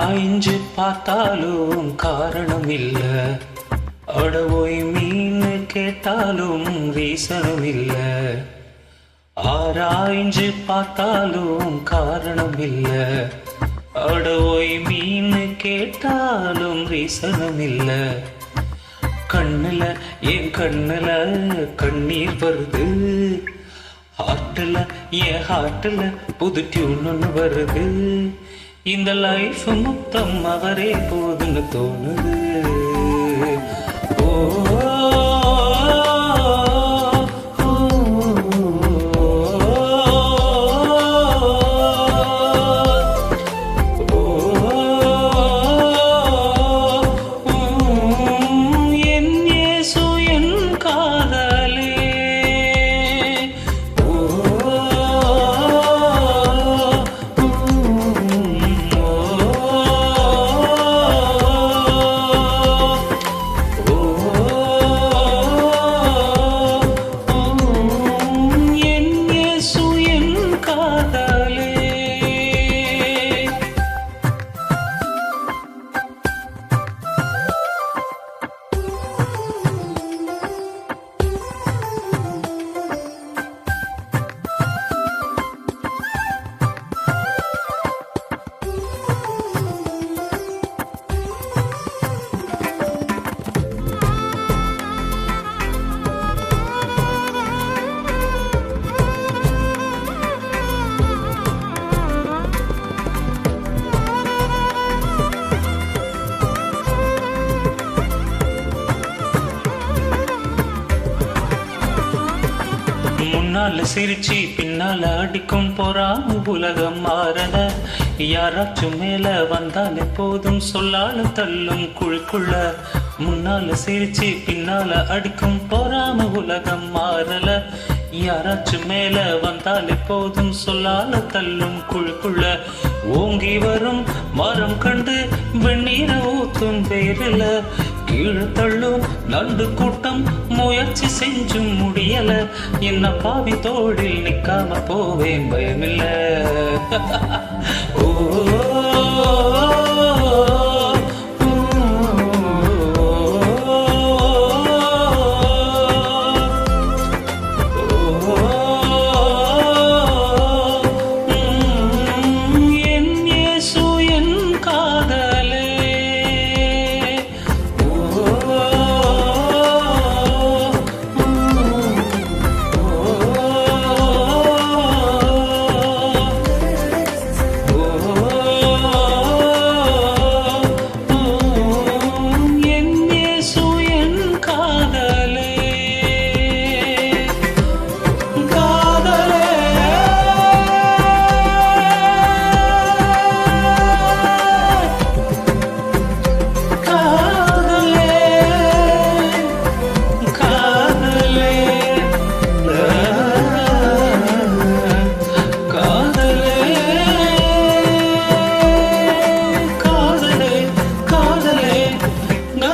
ஆராய்ஞ்சு பார்த்தாலும் காரணம் இல்ல, அடவோய் மீன் கேட்டாலும் ரீசனும் இல்ல. ஆராய்ஞ்சு பார்த்தாலும் காரணம் இல்ல, அடவோய் மீன் கேட்டாலும் ரீசனும் இல்ல. கண்ணுல என் கண்ணுல கண்ணீர் வருது, ஹார்ட்ல என் ஹார்ட்ல புது டியூன் ஒன்று வருது. இந்த லைஃப் மொத்தம் அவரே போதுன்னு தோணுது. ஓ முன்னால சிரிச்சு பின்னால அடிக்கும் பொறாம உலகம் மாறல. யாராச்சும் மேல வந்தாலே போதும் சொல்லால தள்ளும் குழிக்குள்ள. முன்னால சிரிச்சு பின்னால அடிக்கும் பொறாம உலகம் மாறல. யாராச்சும் மேல வந்தாலே போதும் சொல்லால தள்ளும் குழிக்குள்ள. ஓங்கி வரும் மரம் கண்டு வெந்நீரை ஊத்தும் பேரில கீழே தள்ளும் நண்டு கூட்டம் முயற்சி செஞ்சும் முடியல. என்ன பாவி தோளில் நிக்காம போவேன் பயமில்ல. ஓ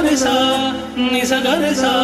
Nisa, Nisa, Nisa.